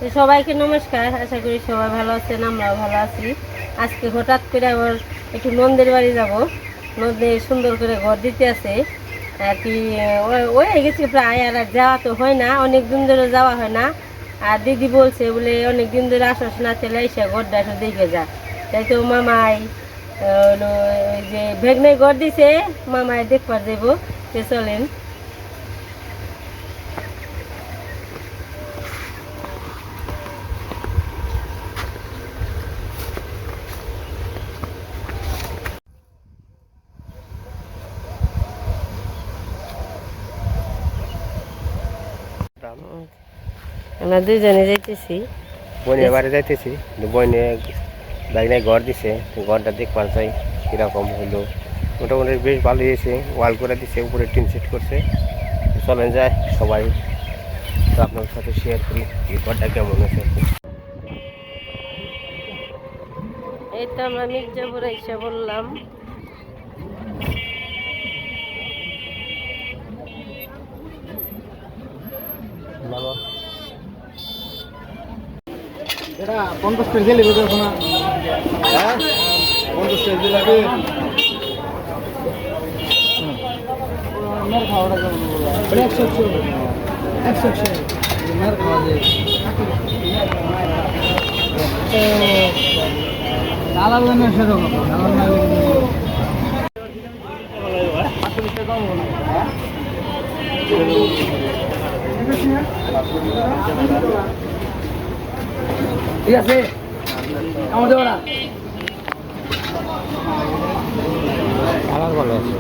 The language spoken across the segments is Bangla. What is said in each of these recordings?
তো সবাইকে নমস্কার, আশা করি সবাই ভালো আছেন, আমরাও ভালো আছি। আজকে হঠাৎ করে আবার একটু নন্দের বাড়ি যাব। নন্দে সুন্দর করে ঘর দিতে আছে আর কি। ওই গেছি প্রায়, আর যাওয়া তো হয় না, অনেক দিন ধরে যাওয়া হয় না। আর দিদি বলছে বলে অনেক দিন ধরে আসাস না, চলে এসে ঘরটা একটু দেখে যা। তাই তো মামাই ওই যে ভেগনে ঘর দিছে, মামাই দেখবার দেবো। সে চলেন। আমরা দুজনে যাইতেছি, বোনের বাড়ি যাইতেছি। বোনে বাইরে ঘর দিছে, ঘরটা দেখবার চাই কীরকম হইলো। মোটামুটি বেশ ভালো হয়েছে, ওয়াল করে দিছে, উপরে টিন সেট করছে। চলেন যায় সবাই, তো আপনার সাথে শেয়ার করি এই ঘরটা কেমন আছে। এই তো আমরা মির্জাপুরে এসে বললাম। এটা 50 টাকা দিলে বের করব না। হ্যাঁ 50 টাকা দিলে লাগে। মার খাওয়াটা কেমন বলা? 100 মার খাওয়া যায়। আলাদা না সেরকম আলাদা না। 80 টাকা কম হলো। হ্যাঁ ঠিক আছে আমাদের ওরা আমার ভালো আছে।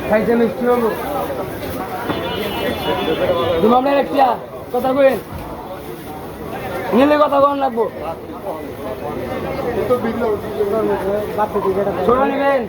খাইতে মিষ্টি হবো আপনার একটা কথা কইন নিলে কথা কম লাগবো ছোট নিবেন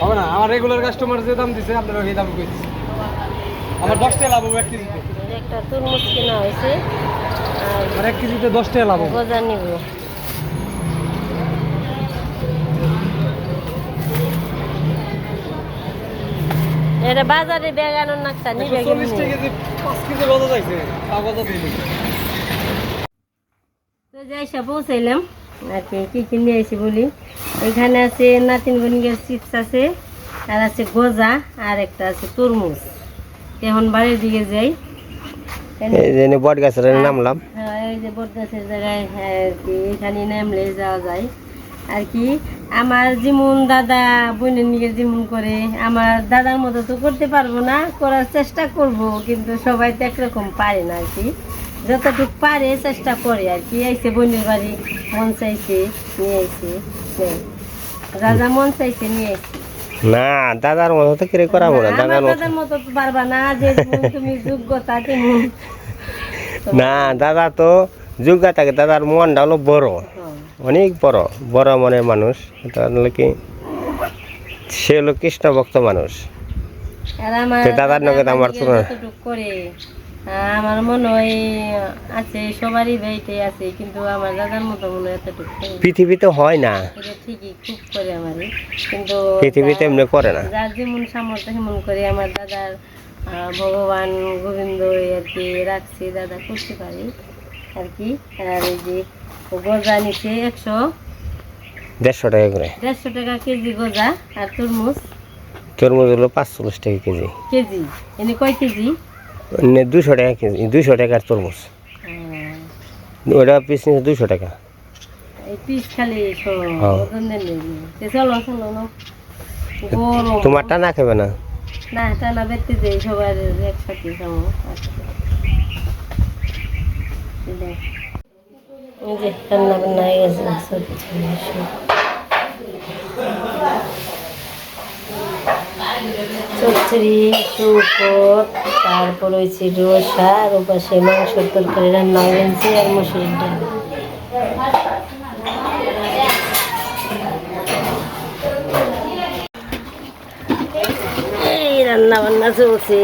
হবে না আমার রেগুলার কাস্টমার যে দাম দিছে আপনারা ওই দাম কইছি আমার 10 টাকা লাভ হবে 1 কেজিতে একটা তরমুজ কেনা হয়েছে আর 1 কেজিতে 10 টাকা লাভ হবে গজা নিব। এটা বাজারে বেগানোর নাকটা নিবে 40 টাকা কেজি 5 কেজি গজা যাইছে তা গজা দিই তো যাইসা পৌঁছাইলাম আর কি কিনে আইছি বলি। এখানে আছে নাতিন গনিগের চিপস আছে, আর আছে গজা, আর একটা আছে তরমুজ। এখন বাড়ির দিকে যাই। এই যে বট গাছের নামলাম। হ্যাঁ, এই যে বট গাছের জায়গায় এখানে নামলে যাওয়া যায় আর কি। আমার যেমন দাদা বোনের নিয়ে যেমন করে, আমার দাদার মতো তো করতে পারবো না, করার চেষ্টা করব, কিন্তু সবাই তো একরকম পারে না আর কি। যতটুকু পারে চেষ্টা করে আর কি। আইসে বোনের বাড়ি, মন চাইছে নিয়ে আইছে, দাদা মন চাইছে নিয়ে আইছে। না দাদার মতো তো কিরে করাবো না, দাদার মতো তো পারবা না, যে তুমি যোগ্যতা তেমন। না দাদা তো যোগ্যতাকে, দাদার মনটা হলো বড়, অনেক বড়, বড় মনের মানুষ। তাহলে কি সে হলো কৃষ্ণ ভক্ত মানুষ। আর আমার দাদার নগদ আমার তো করে আমার মনে হয় আছে, সবারই বাড়িতে আছে, কিন্তু আমার দাদার মতো মনে হয় এতটুকু পৃথিবীতে হয় না। এটা ঠিকই খুব করে আমারই, কিন্তু পৃথিবীতে এমনি করে না। যার যেমন সামর্থ্য সেমন করে। আমার দাদার ভগবান গোবিন্দ আর কি রাখছে, দাদা করতে পারি আর কি। আর এই যে গজা নিচ্ছে 150 টাকা করে, 150 টাকা কেজি গজা। আর তরমুজ তরমুজ হলো 45 টাকা কেজি। কেজি এনে কয় কেজি? 200 টাকা কেজি, 200 টাকার তরমুজ। ওটা পিস নিচ্ছে 200 টাকা। এই পিস খালি হ্যাঁ। চলো চলো গরম। তোমারটা না খাবে না? না টানা বেরতে দেই সবার একসাথে খাবো। এই যে রান্না বান্না হয়ে গেছে, চচ্চড়ি শুকর, তারপর হয়েছে রসা, আর ওপাশে মাংসের তরকারি রান্না হয়েছে আর মসুরির ডাল। এই রান্না বান্না চলছে,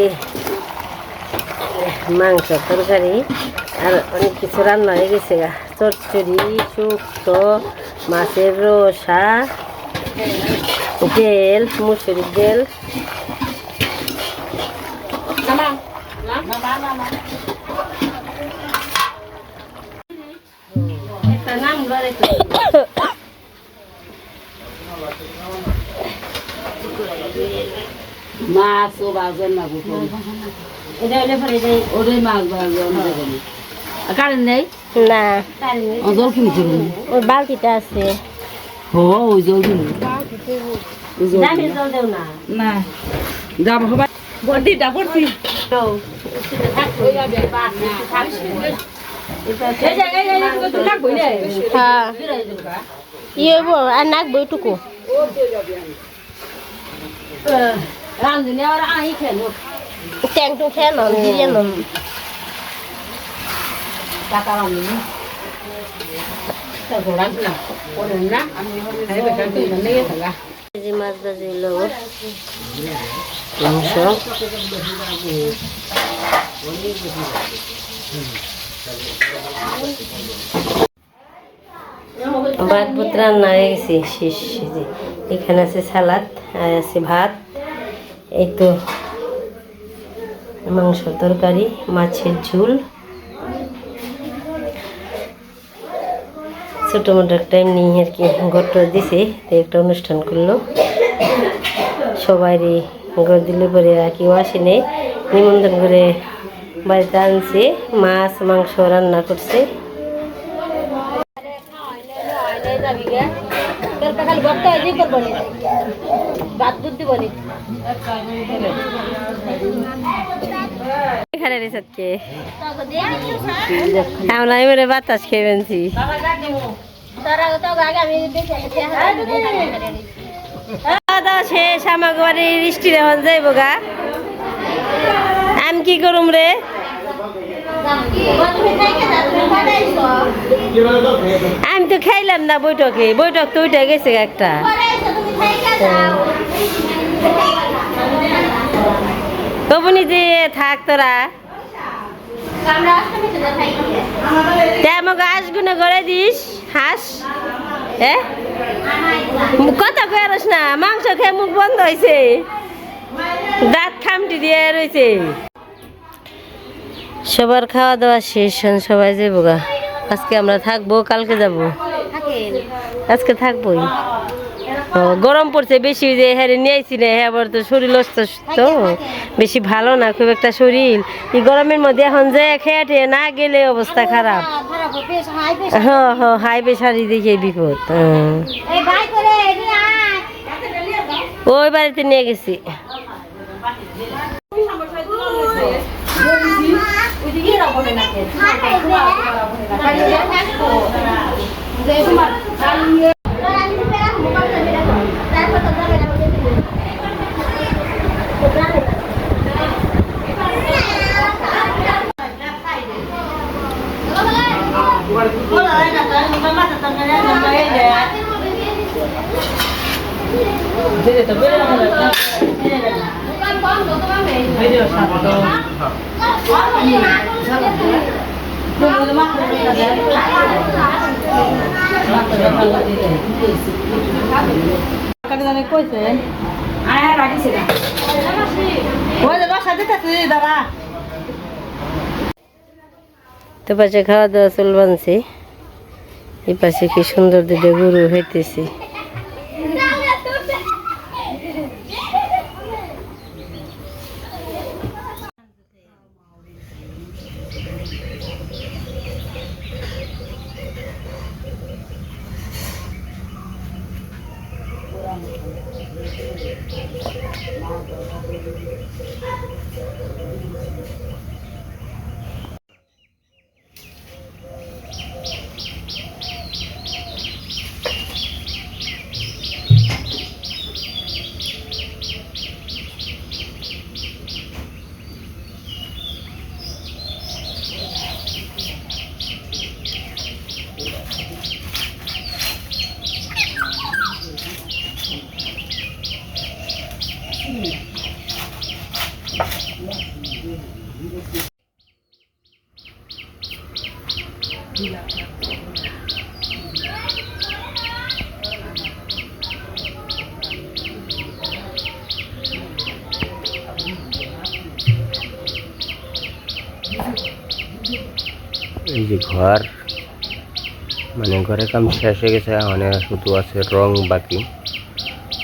মাংস তরকারি আর অনেক কিছু রান্না হয়ে গেছে। চচ্চড়ি, শুক্তো, মাছের রসা, তেল, মুসুরির তেল। মাছ ও বাজার না ওটাই মাছ বাজার কারেন্ট নেই না জল কিনছি ওই বালতিটা আছে, ওই জল কিনি দামের জল দেও না। না যাব সবাই বডিটা করছি হ্যাঁ ইয়ে আর নাকবো এটুকু। রাঁধুনি আর আই খেলো ট্যাং টু খেয়ে নন দিয়ে নন টাকা রাঁধুনি না আমি মাছ ভাজিল মাংস, ভাত ভাত রান্না হয়ে গেছে শেষ। এখানে আছে সালাদ আর আছে ভাত, এই তো মাংস তরকারি, মাছের ঝোল, ছোটো মোটো একটা এমনি আর কি ঘট দিছে, একটা অনুষ্ঠান করলো সবারই ঘর দিলে পরে আর কেউ আসেনি, নিমন্ত্রণ করে বাড়িতে আনছে, মাছ মাংস রান্না করছে। আমরা বাতাস খেয়ে ফেলছি, শেষ আমাকে বাড়ির বৃষ্টি এখন যাইব গা। আমি কি করুম রে, আমি তো খাইলাম না বৈঠকে, বৈঠক তো উঠে গেছে একটা। তবুনি যে থাক তোরা আমাকে হাঁসগুলো করে দিস, হাঁস হ্যাঁ কথা কয়ারস না, মাংস খেয়ে মুখ বন্ধ হয়েছে, দাঁত খামটি দিয়ে রয়েছে। সবার খাওয়া দাওয়া শেষ, সবাই যাবো গা। আজকে আমরা থাকবো, কালকে যাব, আজকে থাকবোই। গরম পড়ছে বেশি, যে হ্যাঁ নিয়ে আইছি না, হ্যাঁ আবার তো শরীর অসুস্থ, বেশি ভালো না খুব একটা শরীর। এই গরমের মধ্যে এখন যে খেয়ে ঠেয়ে না গেলে অবস্থা খারাপ। হ্যাঁ হ্যাঁ হাই প্রেশারই দেখে বিপদ। ওই বাড়িতে নিয়ে গেছি। তো পাশে খাওয়া দাওয়া চল বানছে, এই পাশে কি সুন্দর দুটো গরু হইতেছে। এই যে ঘর, মানে ঘরের কাম শেষ হয়ে গেছে, মানে শুধু আছে রং বাকি,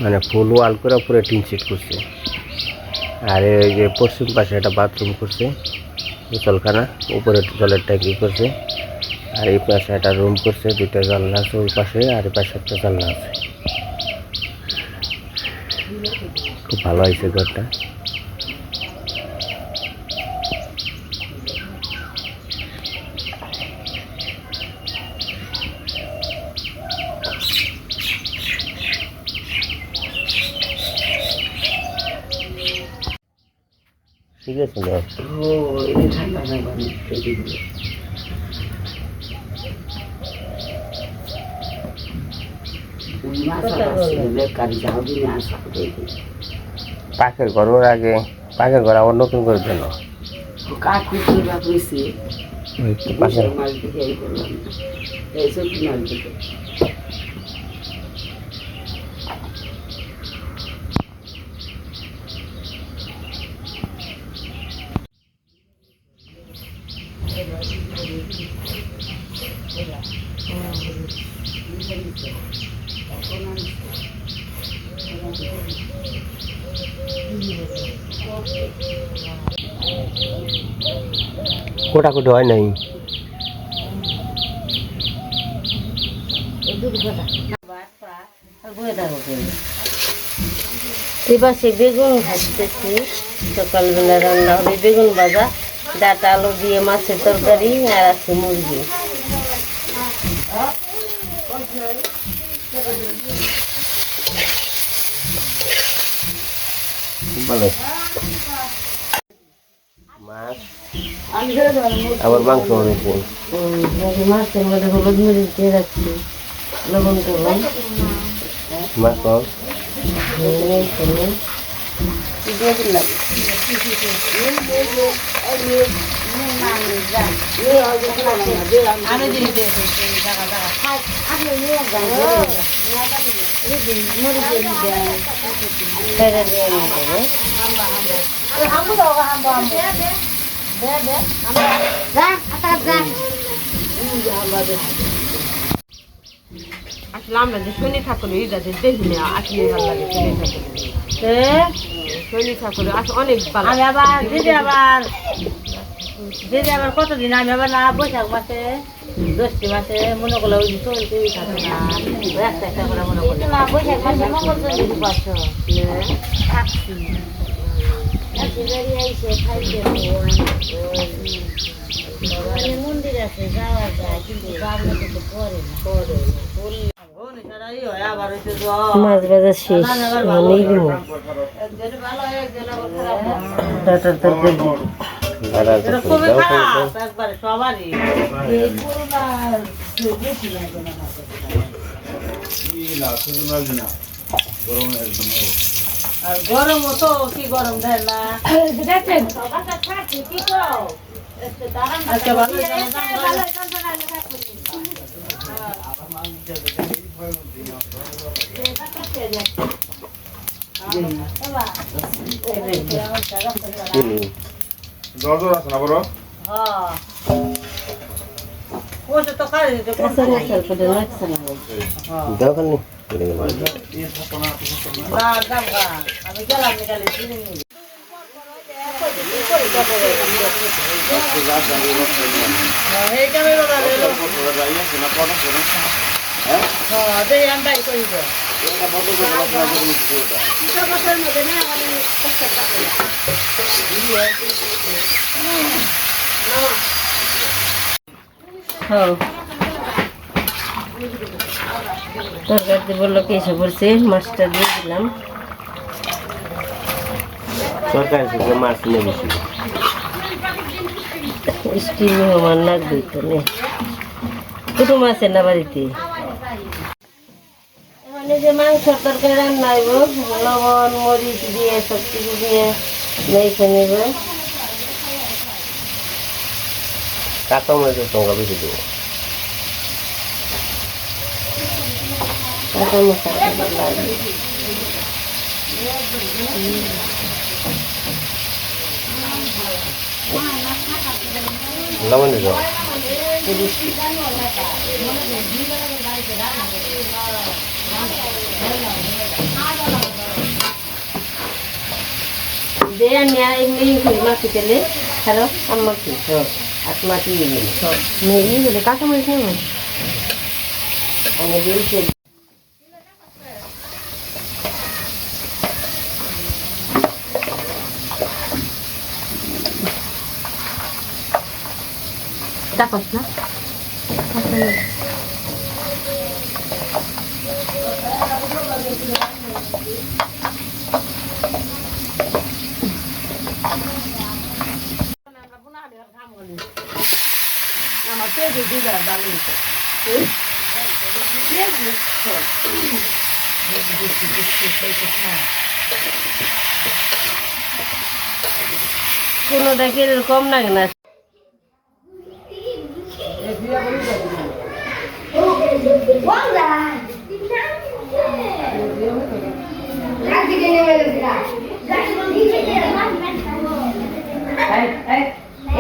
মানে ফুল ওয়াল করে পুরো টিন সেট করছে। আর এই যে পশ্চিম পাশে একটা বাথরুম করছে, গোসলখানা, উপরে জলের ট্যাঙ্কি করছে। আর এই পাশে একটা রুম করছে, দুইটা জানলা আছে ওই পাশে, আর এই পাশে একটা জানলা আছে। খুব ভালো হয়েছে ঘরটা। ঠিক আছে না? ও এই ঠান্ডা না বানি রেডি করে পাখের ঘর ওর আগে, পাখের ঘর আবার নতুন করে দিল। পাখের কোটাকুটি হয় নাই। এবার সে বেগুন ভাজতেছি, সকালবেলা রান্না হবে বেগুন ভাজা, ডাটা আলু দিয়ে মাছের তরকারি, আর আছে মুরগি। ভালো মাছ, আবার মাংস হয়েছে। মাছের মধ্যে হলুদ মরিচ দিয়ে রাখছি, লবণ টবণ, মাছ কম আসলে আমরা যে শনি ঠাকুরের এটা যে দেখি না, আসলে ভালো লাগে শনি ঠাকুরের। শনি ঠাকুরের আসলে অনেক ভালো। আমি আবার দিদি আবার কতদিন আমি আবার না বৈশাখ মাসে, জ্যৈষ্ঠী মাসে মনে করলে ওই চলতে থাকে না, একটা একটা করে মনে করলে না বৈশাখ মাসে মঙ্গল চন্দ্র পাচ্ছ থাকছি মন্দির আছে যাওয়া যায়, কিন্তু গামলাতে তো করে না। মাছ ভাজা শেষ, অনেক ডাটার তরকারি সবারই আর গরম তো কি গরম দেয় না। জ্বর আছে না বড়? দোকানে আমি গেলাম এইটা হ্যাঁ তরকারিতে বললো কি এসে পড়ছে, মাছটা দিয়ে দিলাম। সরকারি থেকে মাছ নিয়ে বেশি স্টিল মেহমান লাগবে তো নে দুটো মাছের না বাড়িতে। মানে যে মাংসের তরকারি রান্না হইব, লবণ মরিচ দিয়ে সব কিছু দিয়ে মেখে নেব। কাঁচা মরিচের সঙ্গে বেশি দেবো। কাঁচা মশলা লাগবে। লবণ দেবো। দে আমি এমনি মাছি তেলে হ্যালো আমাকে আর মাটি সব মেয়ে বলে কাঁচা মরিচ নেব আমি দিয়েছি। দেখোস না আমার পেঁপে দিদা ডালি কোনোটা কি কম লাগে না।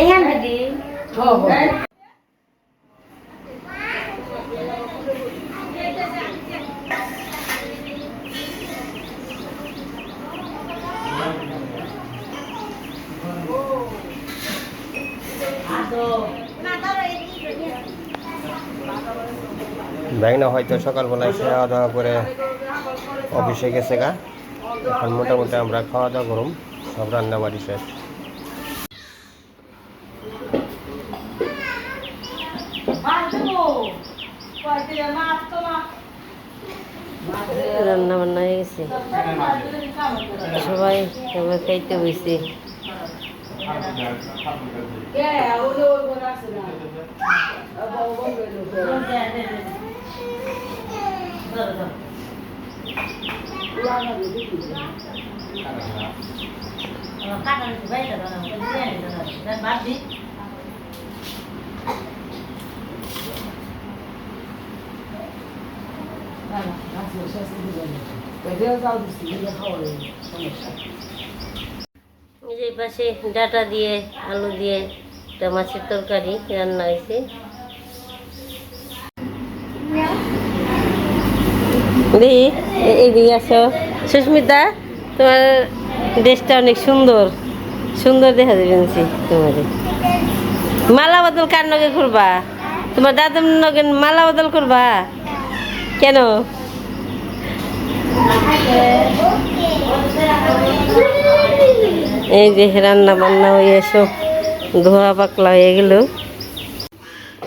এখান দিদি ব্যাগনা হয়তো সকালবেলায় খাওয়া দাওয়া করে অফিসে গেছে গা। এখন মোটামুটি আমরা খাওয়া দাওয়া করুম, সব রান্না বাড়ি শেষ। রান্না বান্না হয়ে গেছে, সবাই এবার খাইতে বসে। এই পাশে ডাটা দিয়ে আলু দিয়ে একটা মাছের তরকারি রান্না হয়েছে। এদিকে আসো সুস্মিতা, তোমার ড্রেসটা অনেক সুন্দর সুন্দর দেখা যাবে। তোমার মালা বদল কার নগে করবা? তোমার দাদুর নগে মালা বদল করবা কেন? এই যে রান্না বান্না হয়ে সব ধোয়া পাকলা হয়ে গেল।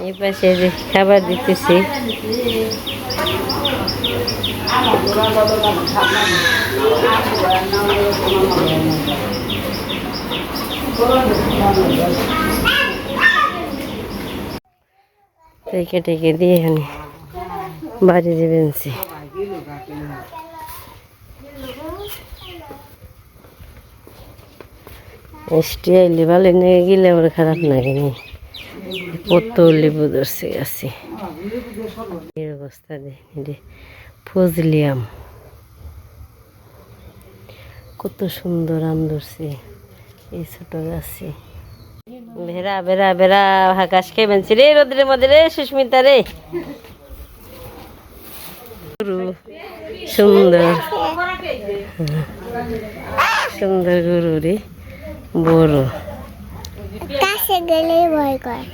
এই পাশে যে খাবার দিতেছি। টেকে টেকে দিয়ে এখানে বাড়ি যাবেন। মিষ্টি আইলে ভালো নিয়ে গেলে আমার খারাপ লাগে নি। কত লেবু ধরছে গাছে, এর অবস্থা দেখি। ফজলি আম, কত সুন্দর আম ধরছে এই ছোট গাছে। বেড়া বেড়া বেড়া আকাশ খেয়ে বেনছি রে রোদ্রের মধ্যে রে সুস্মিতা রে। সুন্দর সুন্দর গরু রে, বড় কাছে গেলে ভয় করে।